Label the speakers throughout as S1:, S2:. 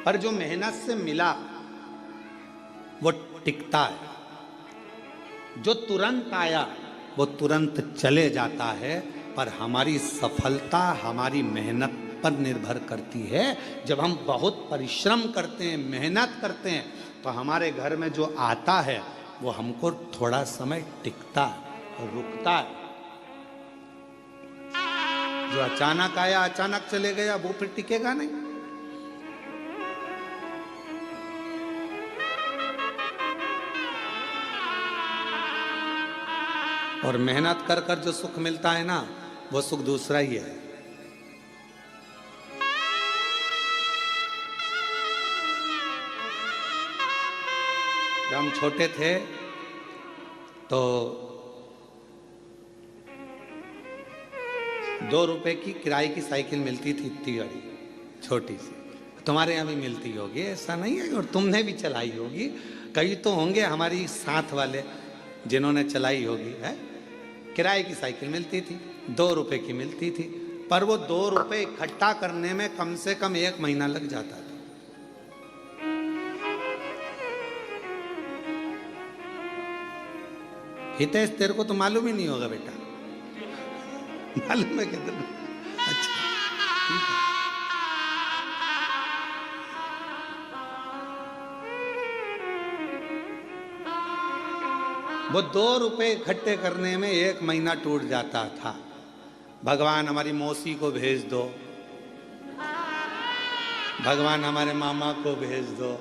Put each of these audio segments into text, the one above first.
S1: पर जो मेहनत से मिला वो टिकता है, जो तुरंत आया वो तुरंत चले जाता है। पर हमारी सफलता हमारी मेहनत पर निर्भर करती है। जब हम बहुत परिश्रम करते हैं, मेहनत करते हैं, तो हमारे घर में जो आता है वो हमको थोड़ा समय टिकता है, रुकता है। जो अचानक आया अचानक चले गया वो फिर टिकेगा नहीं। और मेहनत कर कर जो सुख मिलता है ना, वो सुख दूसरा ही है। जब हम छोटे थे तो 2 रुपए की किराए की साइकिल मिलती थी, इतनी बड़ी छोटी सी। तुम्हारे यहाँ भी मिलती होगी, ऐसा नहीं है, और तुमने भी चलाई होगी। कई तो होंगे हमारी साथ वाले जिन्होंने चलाई होगी। है, किराए की साइकिल मिलती थी, 2 रुपए की मिलती थी, पर वो 2 रुपए इकट्ठा करने में कम से कम 1 महीना लग जाता था। हितेश, तेरे को तो मालूम ही नहीं होगा बेटा, मालूम है कितना? अच्छा, ठीक है। वो 2 रुपए इकट्ठे करने में 1 महीना टूट जाता था। भगवान हमारी मौसी को भेज दो, भगवान हमारे मामा को भेज दो,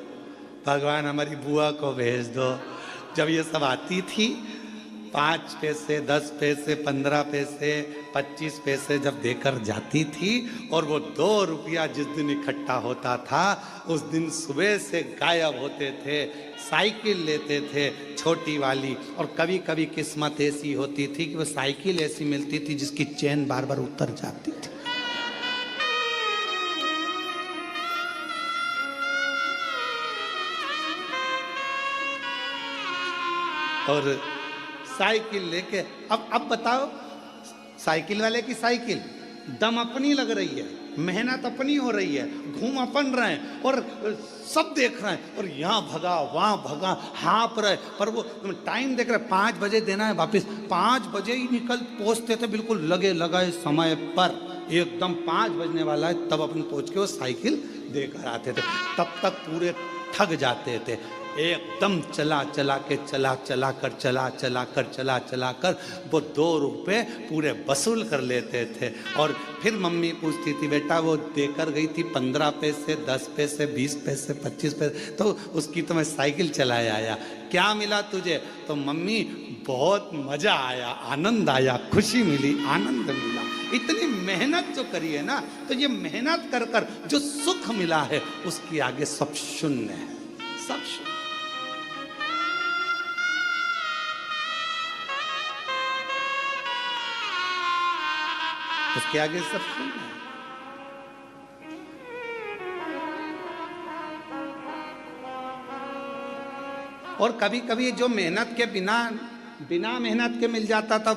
S1: भगवान हमारी बुआ को भेज दो। जब ये सब आती थी, 5 पैसे, 10 पैसे, 15 पैसे, 25 पैसे जब देकर जाती थी, और वो 2 रुपया जिस दिन इकट्ठा होता था उस दिन सुबह से गायब होते थे। साइकिल लेते थे छोटी वाली, और कभी कभी किस्मत ऐसी होती थी कि वो साइकिल ऐसी मिलती थी जिसकी चेन बार बार उतर जाती थी। और साइकिल लेके अब बताओ, साइकिल वाले की साइकिल, दम अपनी लग रही है, मेहनत अपनी हो रही है, घूम अपन रहे हैं और सब देख रहे हैं, और यहाँ भगा वहाँ भगा, हाँप रहे, पर वो टाइम देख रहे, 5 बजे देना है वापस। 5 बजे ही निकल पहुँचते थे, बिल्कुल लगे लगाए समय पर, एकदम 5 बजने वाला है तब अपन पहुँच के वो साइकिल देकर आते थे। तब तक पूरे थक जाते थे, एकदम चला चला कर वो 2 रुपए पूरे वसूल कर लेते थे। और फिर मम्मी पूछती थी, बेटा वो देकर गई थी 15 पैसे, 10 पैसे, 20 पैसे, 25 पैसे, तो उसकी तो मैं साइकिल चलाए आया, क्या मिला तुझे? तो मम्मी बहुत मजा आया, आनंद आया, खुशी मिली, आनंद मिला। इतनी मेहनत जो करी है ना, तो ये मेहनत कर कर जो सुख मिला है उसके आगे सब शून्य है, सब शून्य। उसके आगे सब शून्य है। और कभी कभी जो मेहनत के बिना मेहनत के मिल जाता था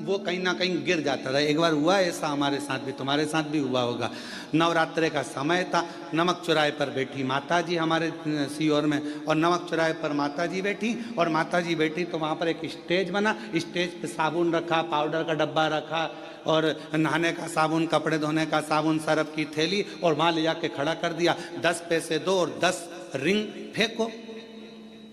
S1: वो कहीं ना कहीं गिर जाता था। एक बार हुआ ऐसा हमारे साथ भी, तुम्हारे साथ भी हुआ होगा। नवरात्रे का समय था, नमक चौराहे पर बैठी माताजी हमारे सीहोर में, और नमक चौराहे पर माताजी बैठी, और माताजी बैठी तो वहाँ पर एक स्टेज बना, स्टेज पे साबुन रखा, पाउडर का डब्बा रखा, और नहाने का साबुन, कपड़े धोने का साबुन, सरफ की थैली, और वहाँ ले जाके खड़ा कर दिया। 10 पैसे दो और 10 रिंग फेंको।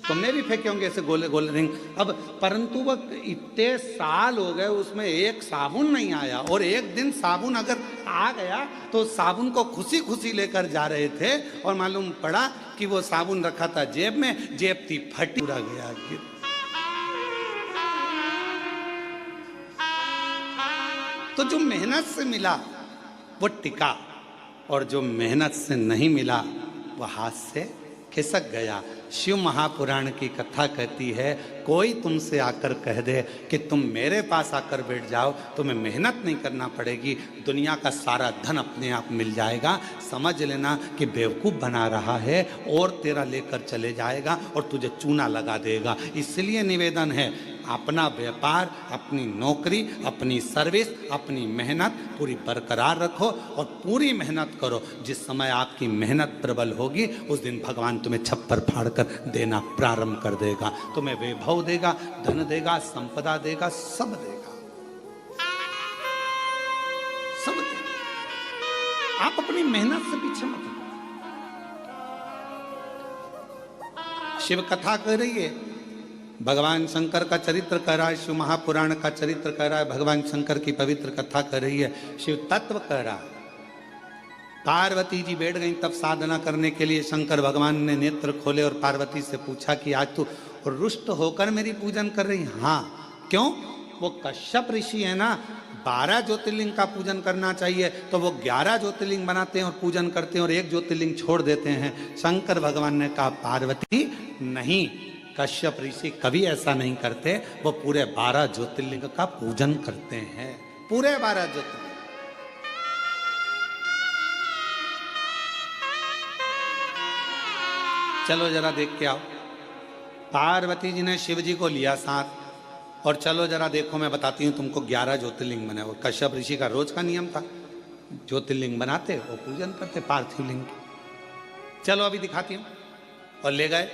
S1: तुमने भी फेंके होंगे ऐसे गोले गोले रिंग। अब परंतु वो इतने साल हो गए उसमें एक साबुन नहीं आया, और एक दिन साबुन अगर आ गया तो साबुन को खुशी खुशी लेकर जा रहे थे, और मालूम पड़ा कि वो साबुन रखा था जेब में, जेब थी फटी, पूरा गया गिर। तो जो मेहनत से मिला वो टिका, और जो मेहनत से नहीं मिला वो हाथ से खिसक गया। शिव महापुराण की कथा कहती है, कोई तुमसे आकर कह दे कि तुम मेरे पास आकर बैठ जाओ, तुम्हें मेहनत नहीं करना पड़ेगी, दुनिया का सारा धन अपने आप मिल जाएगा, समझ लेना कि बेवकूफ़ बना रहा है, और तेरा लेकर चले जाएगा और तुझे चूना लगा देगा। इसलिए निवेदन है, अपना व्यापार, अपनी नौकरी, अपनी सर्विस, अपनी मेहनत पूरी बरकरार रखो और पूरी मेहनत करो। जिस समय आपकी मेहनत प्रबल होगी उस दिन भगवान तुम्हें छप्पर फाड़ कर देना प्रारंभ कर देगा। तुम्हें वैभव देगा, धन देगा, संपदा देगा, सब देगा, सब देगा। आप अपनी मेहनत से पीछे मत हो। शिव कथा कह रही है, भगवान शंकर का चरित्र कह रहा है, शिव महापुराण का चरित्र कह रहा है, भगवान शंकर की पवित्र कथा कर रही है, शिव तत्व कह रहा है। पार्वती जी बैठ गई तब साधना करने के लिए। शंकर भगवान ने नेत्र खोले और पार्वती से पूछा कि आज तू रुष्ट होकर मेरी पूजन कर रही? हाँ। क्यों? वो कश्यप ऋषि है ना, 12 ज्योतिर्लिंग का पूजन करना चाहिए, तो वो 11 ज्योतिर्लिंग बनाते हैं और पूजन करते हैं और एक ज्योतिर्लिंग छोड़ देते हैं। शंकर भगवान ने कहा पार्वती नहीं, कश्यप ऋषि कभी ऐसा नहीं करते, वो पूरे 12 ज्योतिर्लिंग का पूजन करते हैं, पूरे 12 ज्योतिर्लिंग। चलो जरा देख के आओ। पार्वती जी ने शिव जी को लिया साथ और चलो जरा देखो, मैं बताती हूँ तुमको 11 ज्योतिर्लिंग बने। और कश्यप ऋषि का रोज का नियम था, ज्योतिर्लिंग बनाते और पूजन करते पार्थिव लिंग। चलो अभी दिखाती हूँ। और ले गए,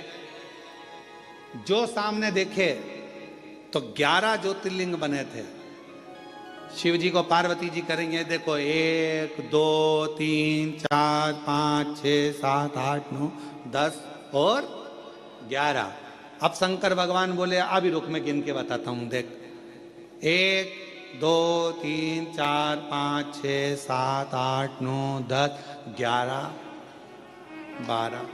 S1: जो सामने देखे तो 11 ज्योतिर्लिंग बने थे। शिव जी को पार्वती जी करेंगे, देखो 1 2 3 4 5 6 7 8 9 10 और 11। अब शंकर भगवान बोले अभी रुक, मैं गिन के बताता हूं, देख 1 2 3 4 5 6 7 8 9 10 11 12।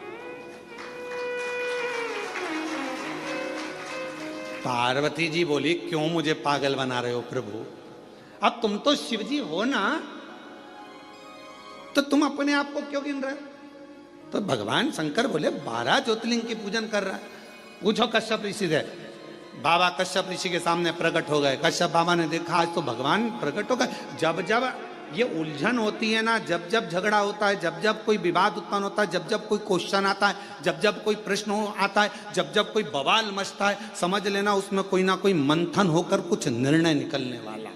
S1: पार्वती जी बोली क्यों मुझे पागल बना रहे हो प्रभु? अब तुम तो शिव जी हो ना, तो तुम अपने आप को क्यों गिन रहे हो? तो भगवान शंकर बोले 12 ज्योतिर्लिंग की पूजन कर रहा है। पूछो कश्यप ऋषि से। बाबा कश्यप ऋषि के सामने प्रकट हो गए। कश्यप बाबा ने देखा आज तो भगवान प्रकट हो गए। जब जब ये उलझन होती है ना, जब जब झगड़ा होता है, जब जब कोई विवाद उत्पन्न होता है, जब जब कोई क्वेश्चन आता है, जब जब कोई प्रश्न आता है, जब जब कोई बवाल मचता है, समझ लेना उसमें कोई ना कोई मंथन होकर कुछ निर्णय निकलने वाला।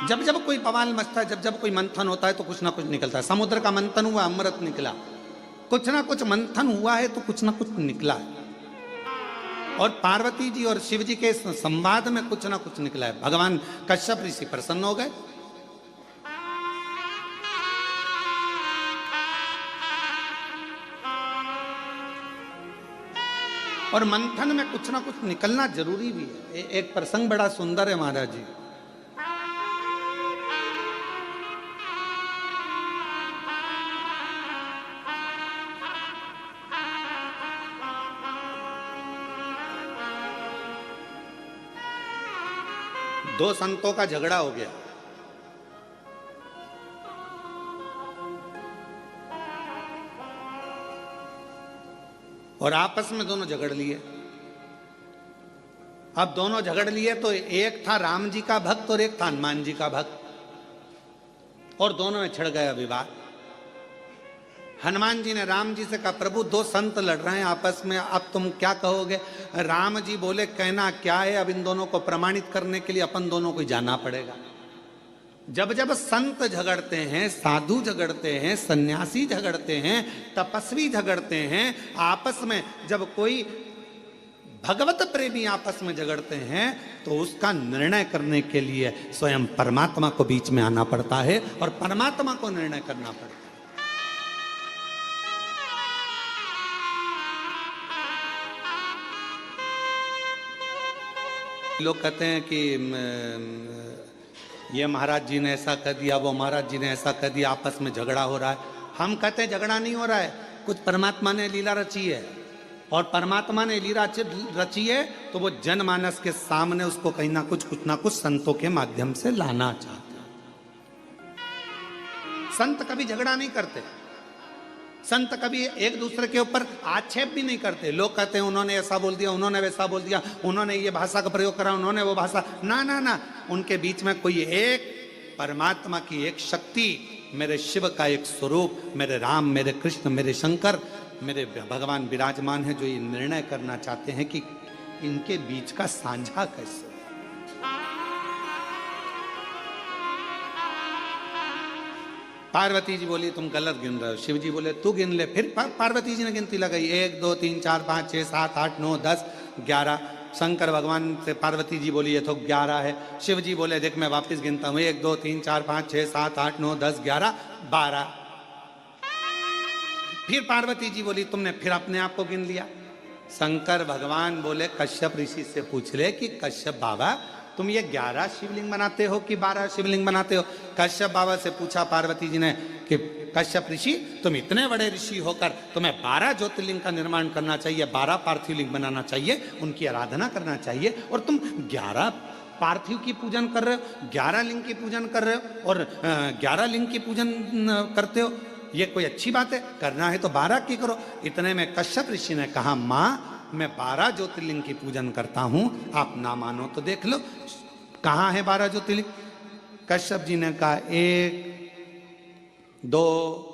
S1: जब जब कोई बवाल मचता है, जब जब कोई मंथन होता है तो कुछ ना कुछ निकलता है। समुद्र का मंथन हुआ, अमृत निकला। कुछ ना कुछ मंथन हुआ है तो कुछ ना कुछ निकला है। और पार्वती जी और शिव जी के संवाद में कुछ ना कुछ निकला है। भगवान कश्यप ऋषि प्रसन्न हो गए। और मंथन में कुछ ना कुछ निकलना जरूरी भी है। एक प्रसंग बड़ा सुंदर है महाराज जी। दो संतों का झगड़ा हो गया। और आपस में दोनों झगड़ लिए। अब दोनों झगड़ लिए तो एक था राम जी का भक्त और एक था हनुमान जी का भक्त, और दोनों में छिड़ गया विवाद। हनुमान जी ने राम जी से कहा प्रभु दो संत लड़ रहे हैं आपस में, अब तुम क्या कहोगे? राम जी बोले कहना क्या है, अब इन दोनों को प्रमाणित करने के लिए अपन दोनों को जाना पड़ेगा। जब जब संत झगड़ते हैं, साधु झगड़ते हैं, सन्यासी झगड़ते हैं, तपस्वी झगड़ते हैं आपस में, जब कोई भगवत प्रेमी आपस में झगड़ते हैं तो उसका निर्णय करने के लिए स्वयं परमात्मा को बीच में आना पड़ता है और परमात्मा को निर्णय करना पड़ता है। लोग कहते हैं कि ये महाराज जी ने ऐसा कर दिया, वो महाराज जी ने ऐसा कर दिया, आपस में झगड़ा हो रहा है। हम कहते हैं झगड़ा नहीं हो रहा है, कुछ परमात्मा ने लीला रची है, और परमात्मा ने लीला रची है तो वो जनमानस के सामने उसको कहीं ना कुछ संतों के माध्यम से लाना चाहते हैं। संत कभी झगड़ा नहीं करते, संत कभी एक दूसरे के ऊपर आक्षेप भी नहीं करते। लोग कहते हैं उन्होंने ऐसा बोल दिया, उन्होंने वैसा बोल दिया, उन्होंने ये भाषा का प्रयोग करा, उन्होंने वो भाषा, ना ना ना, उनके बीच में कोई एक परमात्मा की एक शक्ति, मेरे शिव का एक स्वरूप, मेरे राम, मेरे कृष्ण, मेरे शंकर, मेरे भगवान विराजमान है, जो ये निर्णय करना चाहते हैं कि इनके बीच का साझा कैसे। पार्वती जी बोली तुम गलत गिन रहे हो। शिव जी बोले तू गिन ले। फिर पार्वती जी ने गिनती लगाई, 1 2 3 4 5 6 7 8 9 10 11। शंकर भगवान से पार्वती जी बोली ये तो 11 है। शिव जी बोले देख मैं वापस गिनता हूं, 1 2 3 4 5 6 7 8 9 10 11 12। फिर पार्वती जी बोली तुमने फिर अपने आप को गिन लिया। शंकर भगवान बोले कश्यप ऋषि से पूछ ले कि कश्यप बाबा तुम ये 11 शिवलिंग बनाते हो कि 12 शिवलिंग बनाते हो। कश्यप बाबा से पूछा पार्वती जी ने कि कश्यप ऋषि तुम इतने बड़े ऋषि होकर तुम्हें 12 ज्योतिर्लिंग का निर्माण करना चाहिए, 12 पार्थिव लिंग बनाना चाहिए, उनकी आराधना करना चाहिए, और तुम 11 पार्थिव की पूजन कर रहे हो, 11 लिंग की पूजन कर रहे हो और 11 लिंग की पूजन करते हो, ये कोई अच्छी बात है? करना है तो 12 की करो। इतने में कश्यप ऋषि ने कहा माँ मैं 12 ज्योतिर्लिंग की पूजन करता हूं, आप ना मानो तो देख लो कहां है 12 ज्योतिर्लिंग। कश्यप जी ने कहा 1 2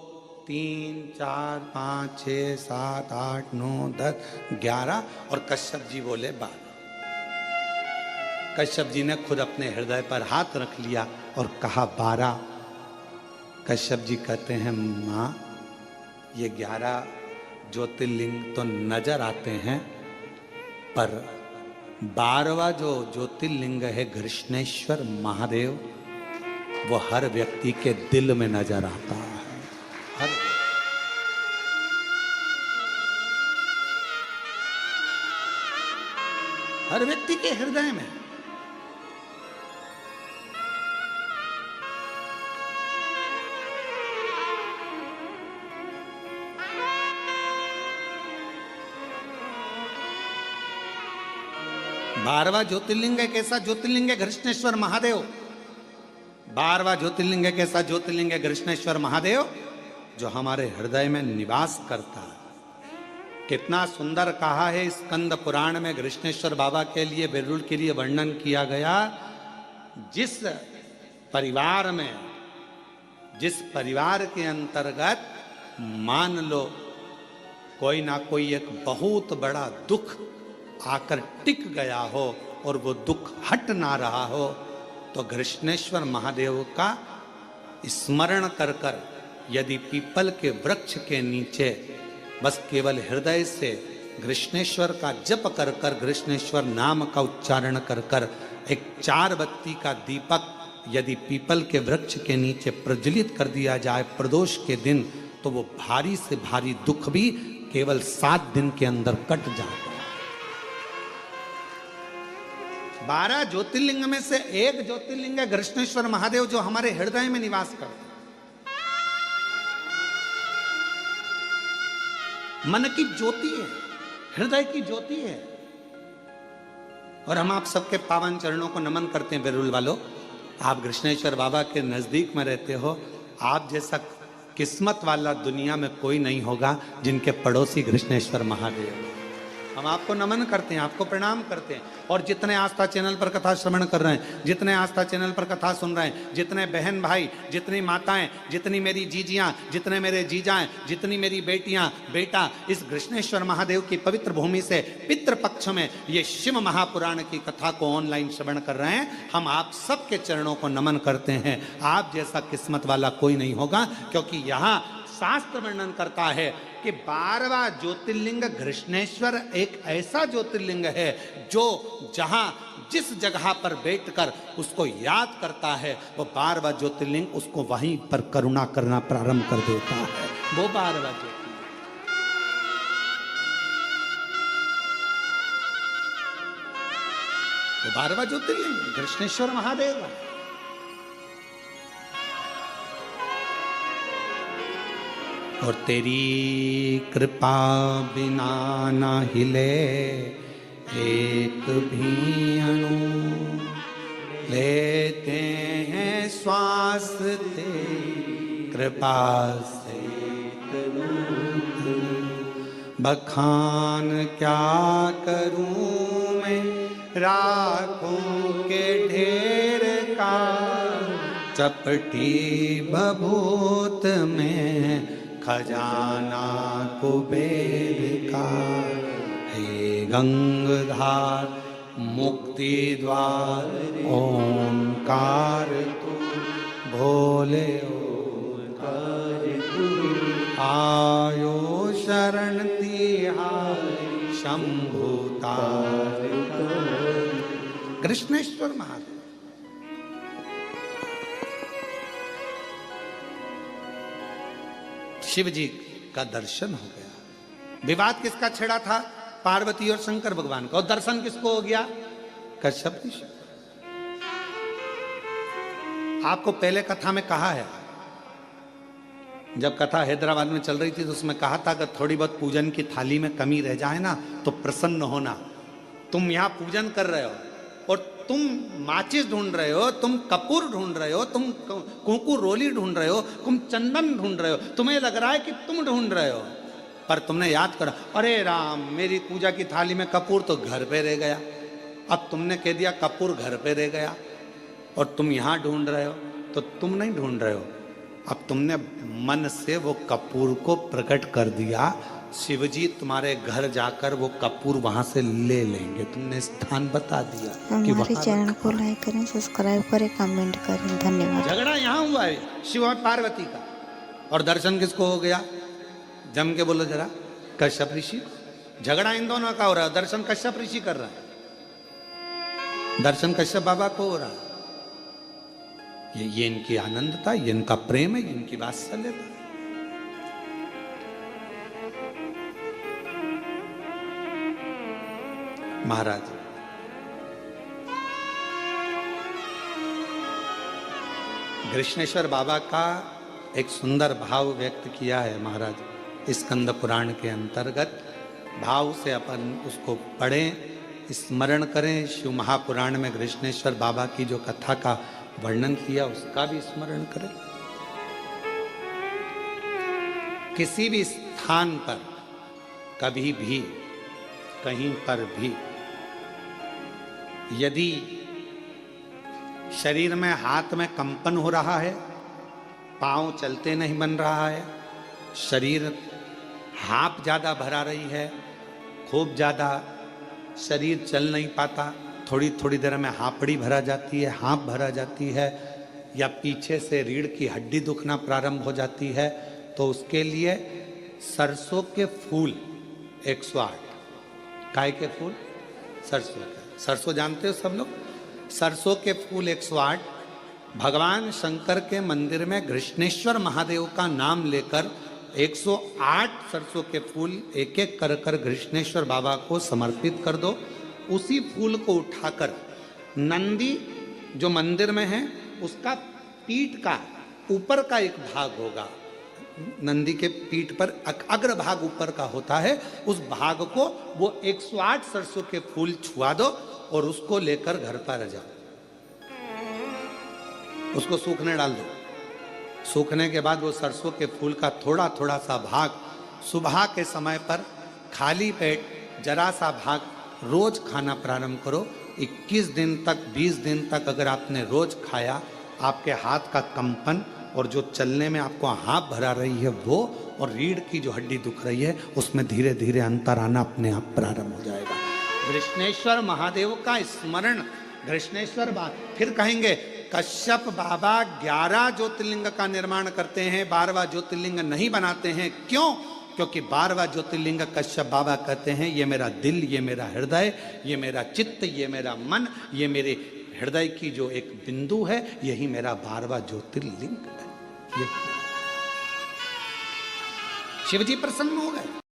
S1: 3 4 5 6 7 8 9 10 11 और कश्यप जी बोले 12। कश्यप जी ने खुद अपने हृदय पर हाथ रख लिया और कहा 12। कश्यप जी कहते हैं माँ ये 11 ज्योतिर्लिंग तो नजर आते हैं, पर 12वां जो ज्योतिर्लिंग है कृष्णेश्वर महादेव, वो हर व्यक्ति के दिल में नजर आता है। हर व्यक्ति के हृदय में। बारहवां ज्योतिर्लिंग एक ऐसा ज्योतिर्लिंग है कृष्णेश्वर महादेव। 12वां ज्योतिर्लिंग एक ऐसा ज्योतिर्लिंग है कृष्णेश्वर महादेव जो हमारे हृदय में निवास करता है। कितना सुंदर कहा है स्कंद पुराण में कृष्णेश्वर बाबा के लिए, बिरुल के लिए वर्णन किया गया। जिस परिवार के अंतर्गत मान लो कोई ना कोई एक बहुत बड़ा दुख आकर टिक गया हो और वो दुख हट ना रहा हो, तो कृष्णेश्वर महादेव का स्मरण कर कर यदि पीपल के वृक्ष के नीचे बस केवल हृदय से कृष्णेश्वर का जप कर कर, कृष्णेश्वर नाम का उच्चारण कर कर एक 4 बत्ती का दीपक यदि पीपल के वृक्ष के नीचे प्रज्वलित कर दिया जाए प्रदोष के दिन, तो वो भारी से भारी दुख भी केवल 7 दिन के अंदर कट जाता है। 12 ज्योतिर्लिंग में से एक ज्योतिर्लिंग है कृष्णेश्वर महादेव जो हमारे हृदय में निवास करते हैं। मन की ज्योति है, हृदय की ज्योति है। और हम आप सबके पावन चरणों को नमन करते हैं। बिरुल वालों, आप कृष्णेश्वर बाबा के नजदीक में रहते हो, आप जैसा किस्मत वाला दुनिया में कोई नहीं होगा जिनके पड़ोसी कृष्णेश्वर महादेव। हम आपको नमन करते हैं, आपको प्रणाम करते हैं। और जितने आस्था चैनल पर कथा श्रवण कर रहे हैं, जितने आस्था चैनल पर कथा सुन रहे हैं, जितने बहन भाई, जितनी माताएं, जितनी मेरी जीजियां, जितने मेरे जीजाएं, जितनी मेरी बेटियां बेटा इस कृष्णेश्वर महादेव की पवित्र भूमि से पितृपक्ष में ये शिव महापुराण की कथा को ऑनलाइन श्रवण कर रहे हैं, हम आप सबके चरणों को नमन करते हैं। आप जैसा किस्मत वाला कोई नहीं होगा, क्योंकि यहाँ शास्त्र वर्णन करता है कि 12वां ज्योतिर्लिंग कृष्णेश्वर एक ऐसा ज्योतिर्लिंग है जो जहां जिस जगह पर बैठकर उसको याद करता है, वो 12वां ज्योतिर्लिंग उसको वहीं पर करुणा करना प्रारंभ कर देता है। वो 12वां ज्योतिर्लिंग, वो 12वां ज्योतिर्लिंग कृष्णेश्वर महादेव। और तेरी कृपा बिना ना हिले एक भी अणु, लेते हैं श्वास तेरी कृपा से। बखान क्या करूं मैं राखों के ढेर का, चपटी बभूत में खजाना कुबेर का। हे गंगाधार मुक्ति द्वार ओंकार तू, भोले ओंकार तू। आयो शरण तिहारी शंभुतार। कृष्णेश्वर महादेव शिव जी का दर्शन हो गया। विवाद किसका छिड़ा था? पार्वती और शंकर भगवान का। और दर्शन किसको हो गया? कश्यप ऋषि। आपको पहले कथा में कहा है, जब कथा हैदराबाद में चल रही थी तो उसमें कहा था कि थोड़ी बहुत पूजन की थाली में कमी रह जाए ना तो प्रसन्न होना। तुम यहां पूजन कर रहे हो और तुम माचिस ढूंढ रहे हो, तुम कपूर ढूंढ रहे हो, तुम कुंकू रोली ढूंढ रहे हो, तुम चंदन ढूंढ रहे हो, तुम्हें लग रहा है कि तुम ढूंढ रहे हो, पर तुमने याद करा, अरे राम मेरी पूजा की थाली में कपूर तो घर पे रह गया। अब तुमने कह दिया कपूर घर पे रह गया और तुम यहां ढूंढ रहे हो, तो तुम नहीं ढूंढ रहे हो, अब तुमने मन से वो कपूर को प्रकट कर दिया। शिवजी तुम्हारे घर जाकर वो कपूर वहां से ले लेंगे। तुमने स्थान बता दिया।
S2: हमारे चैनल को लाइक करें, सब्सक्राइब करें, कमेंट करें। धन्यवाद।
S1: झगड़ा यहाँ हुआ है शिव और पार्वती का, और दर्शन किसको हो गया? जम के बोलो जरा। कश्यप ऋषि। झगड़ा इन दोनों का हो रहा है, दर्शन कश्यप ऋषि कर रहा है, दर्शन कश्यप बाबा को हो रहा है। ये इनकी आनंदता, ये इनका प्रेम है, इनकी वात्सल्यता। महाराज कृष्णेश्वर बाबा का एक सुंदर भाव व्यक्त किया है महाराज स्कंद पुराण के अंतर्गत। भाव से अपन उसको पढ़ें, स्मरण करें। शिव महापुराण में कृष्णेश्वर बाबा की जो कथा का वर्णन किया उसका भी स्मरण करें। किसी भी स्थान पर कभी भी कहीं पर भी यदि शरीर में हाथ में कंपन हो रहा है, पांव चलते नहीं बन रहा है, शरीर हाँप ज्यादा भरा रही है, खूब ज्यादा शरीर चल नहीं पाता, थोड़ी थोड़ी देर में हाँपड़ी भरा जाती है, हाँप भरा जाती है, या पीछे से रीढ़ की हड्डी दुखना प्रारंभ हो जाती है, तो उसके लिए सरसों के फूल 108। काय के फूल? सरसों के। सरसों जानते हो सब लोग? सरसों के फूल 108 भगवान शंकर के मंदिर में कृष्णेश्वर महादेव का नाम लेकर 108 सरसों के फूल एक एक कर कर कृष्णेश्वर बाबा को समर्पित कर दो। उसी फूल को उठाकर नंदी जो मंदिर में है उसका पीठ का ऊपर का एक भाग होगा, नंदी के पीठ पर अग्र भाग ऊपर का होता है, उस भाग को वो 108 सरसों के फूल छुआ दो और उसको लेकर घर पर जाओ, उसको सूखने डाल दो। सूखने के बाद वो सरसों के फूल का थोड़ा थोड़ा सा भाग सुबह के समय पर खाली पेट जरा सा भाग रोज खाना प्रारंभ करो। 21 दिन तक 20 दिन तक अगर आपने रोज खाया, आपके हाथ का कंपन और जो चलने में आपको हाँप भरा रही है वो, और रीढ़ की जो हड्डी दुख रही है उसमें धीरे धीरे अंतर आना अपने आप प्रारंभ हो जाएगा। कृष्णेश्वर महादेव का स्मरण, कृष्णेश्वर फिर कहेंगे कश्यप बाबा 11 ज्योतिर्लिंग का निर्माण करते हैं, 12वां ज्योतिर्लिंग नहीं बनाते हैं। क्यों? क्योंकि 12वां ज्योतिर्लिंग कश्यप बाबा कहते हैं ये मेरा दिल, ये मेरा हृदय, ये मेरा चित्त, ये मेरा मन, ये मेरे हृदय की जो एक बिंदु है, यही मेरा 12वां ज्योतिर्लिंग है। शिवजी प्रसन्न हो गए।